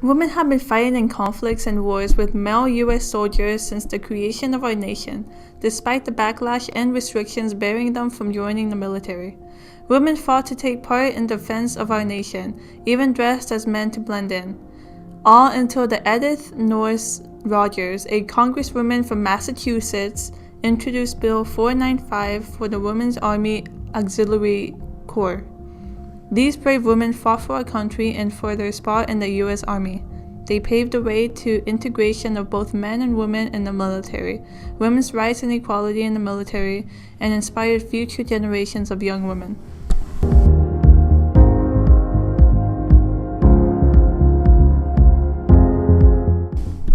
Women have been fighting in conflicts and wars with male U.S. soldiers since the creation of our nation, despite the backlash and restrictions barring them from joining the military. Women fought to take part in defense of our nation, even dressed as men to blend in. All until the Edith Nourse Rogers, a congresswoman from Massachusetts, introduced Bill 495 for the Women's Army Auxiliary Corps. These brave women fought for our country and for their spot in the U.S. Army. They paved the way to integration of both men and women in the military, women's rights and equality in the military, and inspired future generations of young women.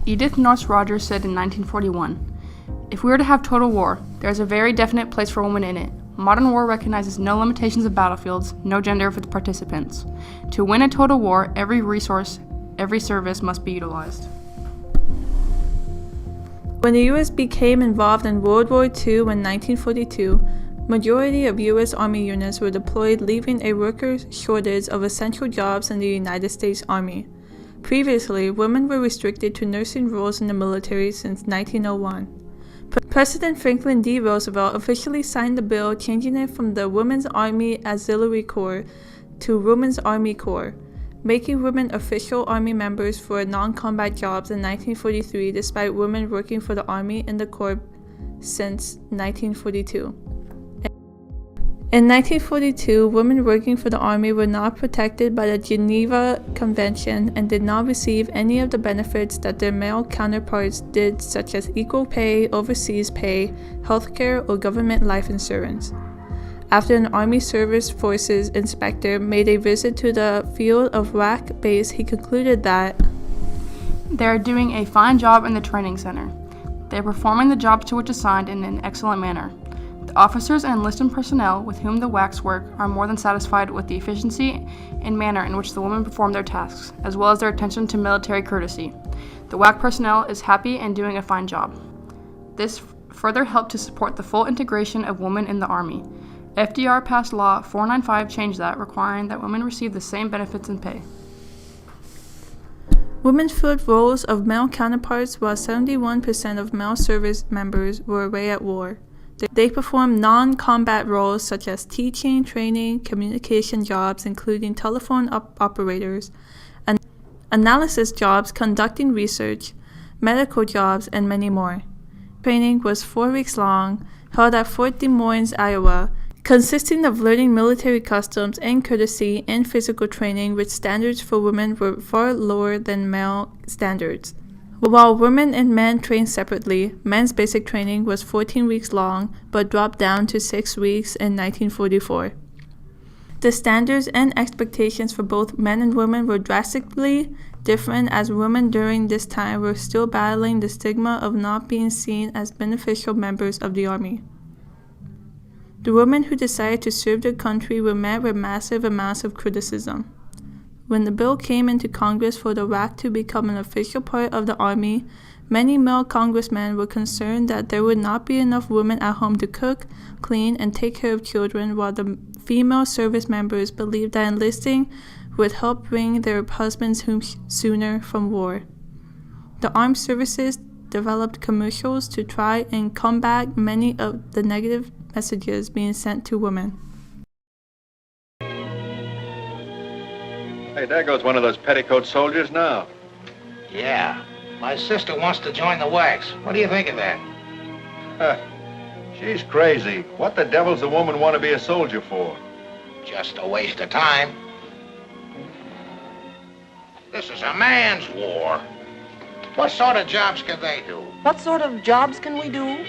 Edith Nourse Rogers said in 1941, "If we were to have total war, there is a very definite place for women in it. Modern war recognizes no limitations of battlefields, no gender for the participants. To win a total war, every resource, every service must be utilized." When the U.S. became involved in World War II in 1942, majority of U.S. Army units were deployed, leaving a worker shortage of essential jobs in the United States Army. Previously, women were restricted to nursing roles in the military since 1901. President Franklin D. Roosevelt officially signed the bill changing it from the Women's Army Auxiliary Corps to Women's Army Corps, making women official Army members for non-combat jobs in 1943 despite women working for the Army in the Corps since 1942. In 1942, women working for the Army were not protected by the Geneva Convention and did not receive any of the benefits that their male counterparts did, such as equal pay, overseas pay, healthcare, or government life insurance. After an Army Service Forces inspector made a visit to the field of WAC base, he concluded that they are doing a fine job in the training center. They are performing the jobs to which assigned in an excellent manner. The officers and enlisted personnel with whom the WACs work are more than satisfied with the efficiency and manner in which the women perform their tasks, as well as their attention to military courtesy. The WAC personnel is happy and doing a fine job. This further helped to support the full integration of women in the Army. FDR passed Law 495 changed that, requiring that women receive the same benefits and pay. Women filled roles of male counterparts while 71% of male service members were away at war. They performed non-combat roles such as teaching, training, communication jobs, including telephone operators, analysis jobs, conducting research, medical jobs, and many more. Training was 4 weeks long, held at Fort Des Moines, Iowa, consisting of learning military customs and courtesy and physical training, which standards for women were far lower than male standards. While women and men trained separately, men's basic training was 14 weeks long, but dropped down to 6 weeks in 1944. The standards and expectations for both men and women were drastically different, as women during this time were still battling the stigma of not being seen as beneficial members of the Army. The women who decided to serve their country were met with massive amounts of criticism. When the bill came into Congress for the WAC to become an official part of the Army, many male congressmen were concerned that there would not be enough women at home to cook, clean, and take care of children, while the female service members believed that enlisting would help bring their husbands home sooner from war. The armed services developed commercials to try and combat many of the negative messages being sent to women. Hey, there goes one of those petticoat soldiers now. Yeah. My sister wants to join the WACs. What do you think of that? She's crazy. What the devil's a woman want to be a soldier for? Just a waste of time. This is a man's war. What sort of jobs can they do? What sort of jobs can we do?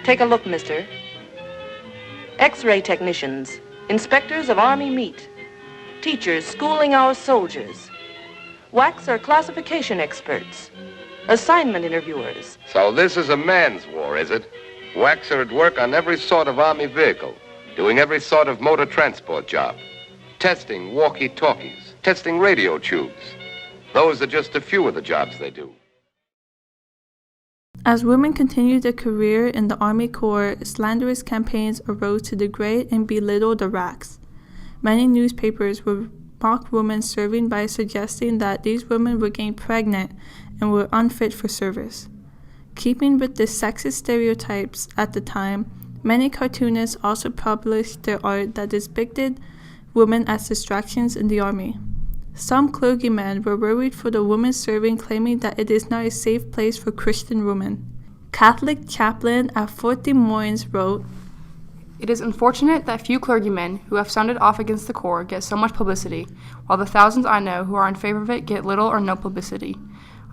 Take a look, mister. X-ray technicians, inspectors of Army meat, teachers schooling our soldiers. WACs are classification experts, assignment interviewers. So this is a man's war, is it? WACs are at work on every sort of Army vehicle, doing every sort of motor transport job, testing walkie-talkies, testing radio tubes. Those are just a few of the jobs they do. As women continued their career in the Army Corps, slanderous campaigns arose to degrade and belittle the WACs. Many newspapers were mock women serving by suggesting that these women were getting pregnant and were unfit for service. Keeping with the sexist stereotypes at the time, many cartoonists also published their art that depicted women as distractions in the army. Some clergymen were worried for the women serving, claiming that it is not a safe place for Christian women. Catholic chaplain at Fort Des Moines wrote, "It is unfortunate that few clergymen who have sounded off against the Corps get so much publicity, while the thousands I know who are in favor of it get little or no publicity.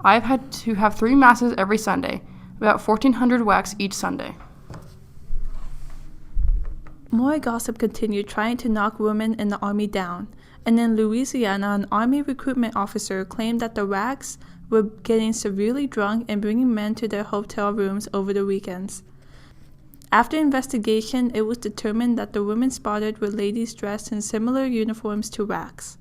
I have had to have 3 masses every Sunday, about 1,400 WACs each Sunday." More gossip continued, trying to knock women in the army down, and in Louisiana, an army recruitment officer claimed that the WACs were getting severely drunk and bringing men to their hotel rooms over the weekends. After investigation, it was determined that the women spotted were ladies dressed in similar uniforms to WACs.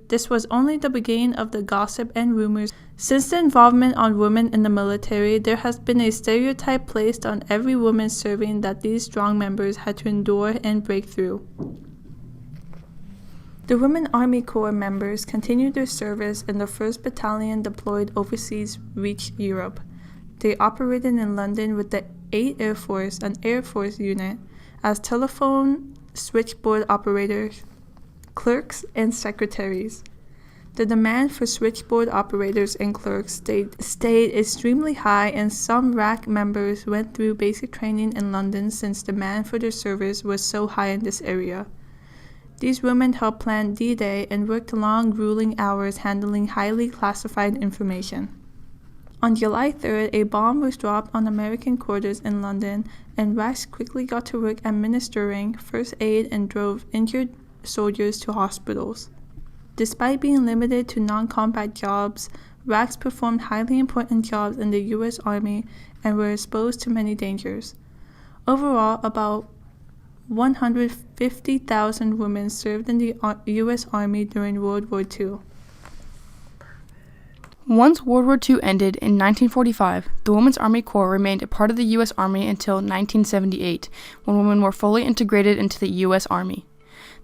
This was only the beginning of the gossip and rumors. Since the involvement of women in the military, there has been a stereotype placed on every woman serving that these strong members had to endure and break through. The Women Army Corps members continued their service, and the 1st Battalion deployed overseas reached Europe. They operated in London with the 8th Air Force, an Air Force unit, as telephone switchboard operators, clerks, and secretaries. The demand for switchboard operators and clerks stayed extremely high, and some RAC members went through basic training in London since demand for their service was so high in this area. These women helped plan D-Day and worked long, grueling hours handling highly classified information. On July 3rd, a bomb was dropped on American quarters in London, and RACs quickly got to work administering first aid and drove injured soldiers to hospitals. Despite being limited to non-combat jobs, RACs performed highly important jobs in the U.S. Army and were exposed to many dangers. Overall, about 150,000 women served in the U.S. Army during World War II. Once World War II ended in 1945, the Women's Army Corps remained a part of the U.S. Army until 1978, when women were fully integrated into the U.S. Army.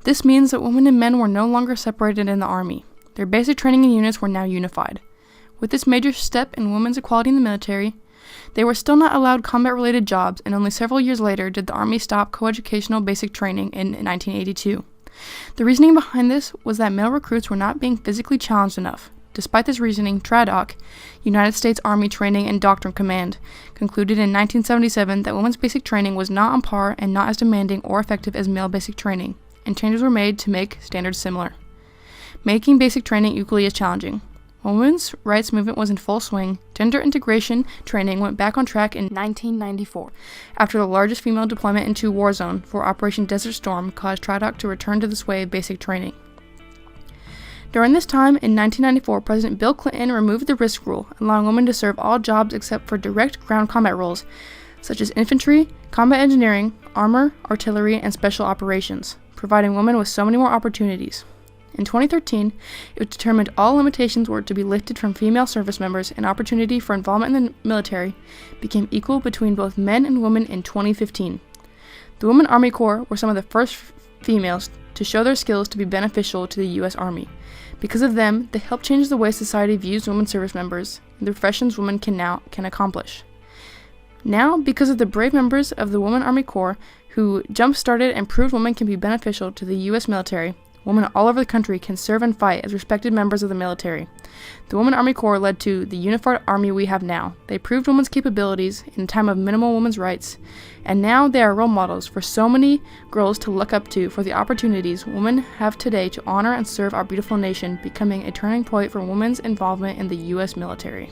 This means that women and men were no longer separated in the Army. Their basic training and units were now unified. With this major step in women's equality in the military, they were still not allowed combat-related jobs, and only several years later did the Army stop coeducational basic training in 1982. The reasoning behind this was that male recruits were not being physically challenged enough. Despite this reasoning, TRADOC, United States Army Training and Doctrine Command, concluded in 1977 that women's basic training was not on par and not as demanding or effective as male basic training, and changes were made to make standards similar, making basic training equally as challenging. When women's rights movement was in full swing, gender integration training went back on track in 1994, after the largest female deployment into a war zone for Operation Desert Storm caused TRADOC to return to this way of basic training. During this time, in 1994, President Bill Clinton removed the risk rule, allowing women to serve all jobs except for direct ground combat roles, such as infantry, combat engineering, armor, artillery, and special operations, providing women with so many more opportunities. In 2013, it was determined all limitations were to be lifted from female service members, and opportunity for involvement in the military became equal between both men and women in 2015. The Women Army Corps were some of the first females to show their skills to be beneficial to the U.S. Army. Because of them, they helped change the way society views women service members and the professions women can accomplish. Now, because of the brave members of the Women Army Corps who jump-started and proved women can be beneficial to the U.S. military, women all over the country can serve and fight as respected members of the military. The Women Army Corps led to the unified army we have now. They proved women's capabilities in a time of minimal women's rights, and now they are role models for so many girls to look up to for the opportunities women have today to honor and serve our beautiful nation, becoming a turning point for women's involvement in the U.S. military.